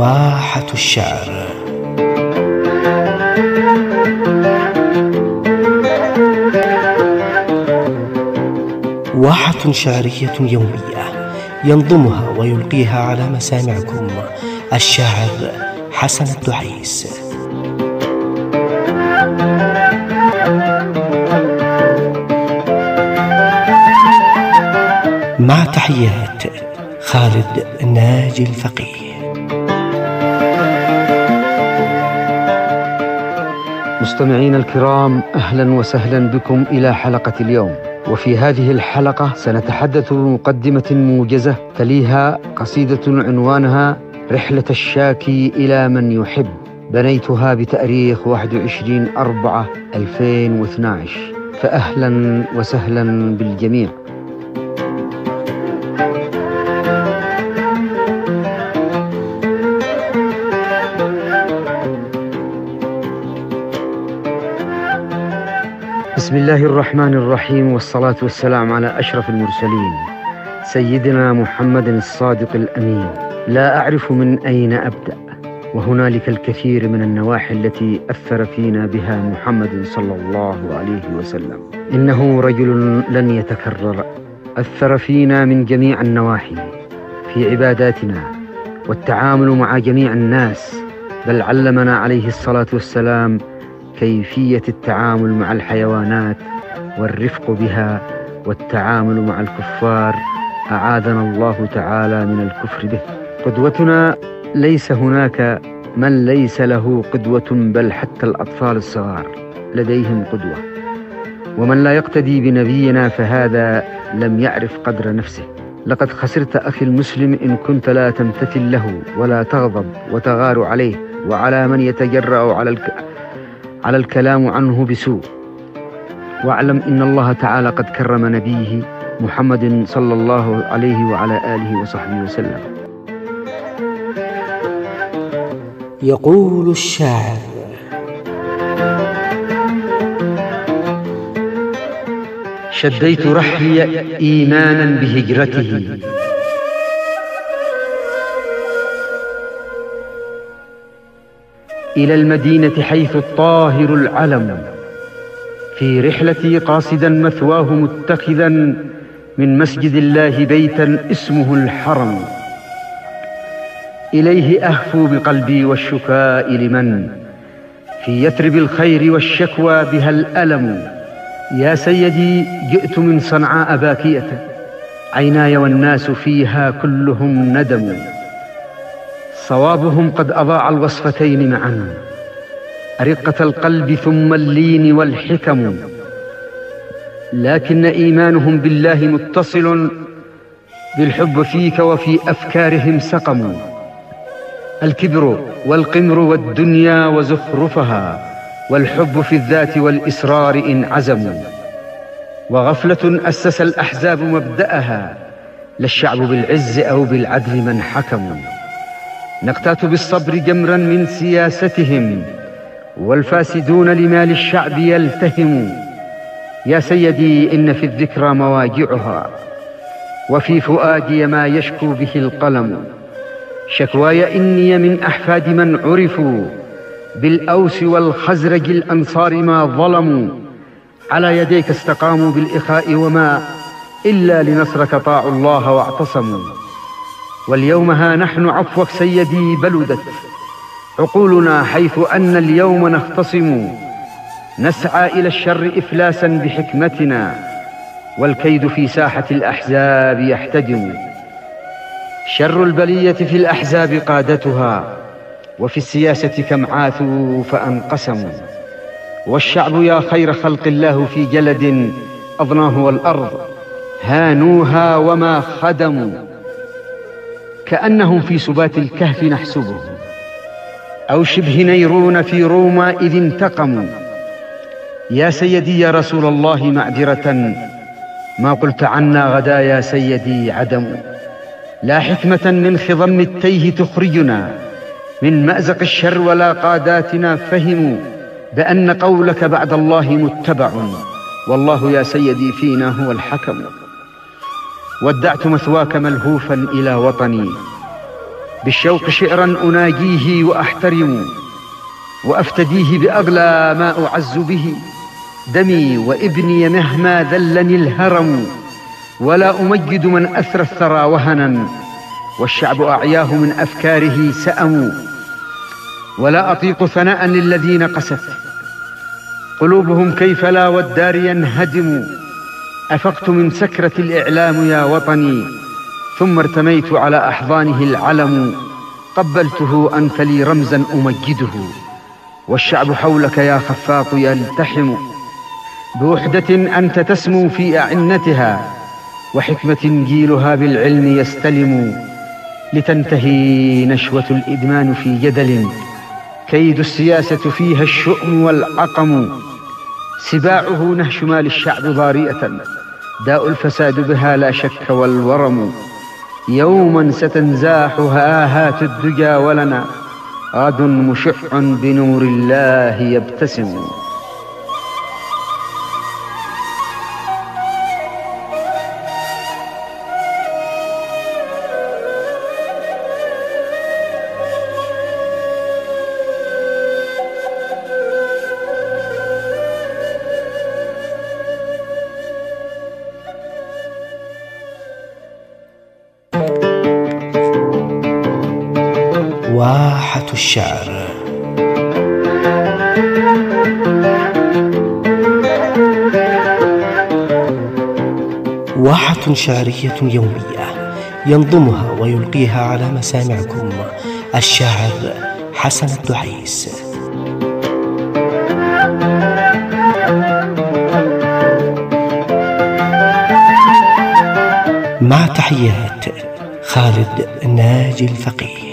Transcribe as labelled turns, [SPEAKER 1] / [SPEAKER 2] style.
[SPEAKER 1] واحة الشعر. واحة شعرية يومية ينظمها ويلقيها على مسامعكم الشاعر حسن الدعيس. مع تحيات خالد ناجي الفقيه.
[SPEAKER 2] مستمعين الكرام، أهلا وسهلا بكم إلى حلقة اليوم. وفي هذه الحلقة سنتحدث بمقدمة موجزة تليها قصيدة عنوانها رحلة الشاكي إلى من يحب، بنيتها بتاريخ 21/4/2012. فأهلا وسهلا بالجميع. بسم الله الرحمن الرحيم، والصلاة والسلام على أشرف المرسلين سيدنا محمد الصادق الأمين. لا أعرف من أين أبدأ، وهنالك الكثير من النواحي التي أثر فينا بها محمد صلى الله عليه وسلم. إنه رجل لن يتكرر، أثر فينا من جميع النواحي، في عباداتنا والتعامل مع جميع الناس، بل علمنا عليه الصلاة والسلام كيفية التعامل مع الحيوانات والرفق بها والتعامل مع الكفار، أعاذنا الله تعالى من الكفر به. قدوتنا ليس هناك من ليس له قدوة، بل حتى الأطفال الصغار لديهم قدوة، ومن لا يقتدي بنبينا فهذا لم يعرف قدر نفسه. لقد خسرت أخي المسلم إن كنت لا تمتثل له ولا تغضب وتغار عليه وعلى من يتجرأ على الكلام عنه بسوء. واعلم إن الله تعالى قد كرم نبيه محمد صلى الله عليه وعلى آله وصحبه وسلم.
[SPEAKER 1] يقول الشاعر:
[SPEAKER 2] شديت رحلي إيمانا بهجرته، إلى المدينة حيث الطاهر العلم، في رحلتي قاصدا مثواه متخذا من مسجد الله بيتا اسمه الحرم، إليه أهفو بقلبي والشكاء لمن في يثرب الخير والشكوى بها الألم. يا سيدي جئت من صنعاء باكية، عيناي والناس فيها كلهم ندم، صوابهم قد أضاع الوصفتين معا، أرقة القلب ثم اللين والحكم، لكن إيمانهم بالله متصل بالحب فيك وفي أفكارهم سقم. الكبر والقمر والدنيا وزخرفها، والحب في الذات والإصرار إن عزموا، وغفلة أسس الأحزاب مبدأها، لا الشعب بالعز أو بالعدل من حكموا. نقتات بالصبر جمرا من سياستهم، والفاسدون لمال الشعب يلتهموا. يا سيدي إن في الذكرى مواجعها، وفي فؤادي ما يشكو به القلم. شكواي إني من أحفاد من عرفوا بالأوس والخزرج الأنصار ما ظلموا، على يديك استقاموا بالإخاء وما إلا لنصرك طاعوا الله واعتصموا. واليوم ها نحن عفوك سيدي بلدت عقولنا، حيث أن اليوم نختصم، نسعى إلى الشر إفلاسا بحكمتنا، والكيد في ساحة الأحزاب يحتدم. شر البلية في الأحزاب قادتها، وفي السياسة كم عاثوا فأنقسموا. والشعب يا خير خلق الله في جلد أضناه والأرض هانوها وما خدموا، كأنهم في سبات الكهف نحسبهم، أو شبه نيرون في روما إذ انتقموا. يا سيدي يا رسول الله معذرة، ما قلت عنا غدا يا سيدي عدم، لا حكمة من خضم التيه تخرجنا من مأزق الشر، ولا قاداتنا فهموا بأن قولك بعد الله متبع، والله يا سيدي فينا هو الحكم. ودعت مثواك ملهوفا إلى وطني، بالشوق شعرا أناجيه وأحترم وأفتديه بأغلى ما أعز به دمي وابني مهما ذلني الهرم، ولا أمجد من أثرى الثرى وهنا والشعب أعياه من أفكاره سأم، ولا أطيق ثناء للذين قست قلوبهم كيف لا والدار ينهدم. أفقت من سكرة الإعلام يا وطني ثم ارتميت على أحضانه العلم، قبلته أنت لي رمزا أمجده والشعب حولك يا خفاق يلتحم، بوحدة أنت تسمو في أعنتها وحكمة جيلها بالعلم يستلم، لتنتهي نشوة الإدمان في جدل كيد السياسة فيها الشؤم والعقم، سباعه نهش مال الشعب ضارية داء الفساد بها لا شك والورم، يوما ستنزاح هاهات الدجى ولنا غد مشع بنور الله يبتسم.
[SPEAKER 1] واحة الشعر. واحة شعرية يومية ينظمها ويلقيها على مسامعكم الشاعر حسن الدعيس. مع تحيات خالد ناجي الفقيه.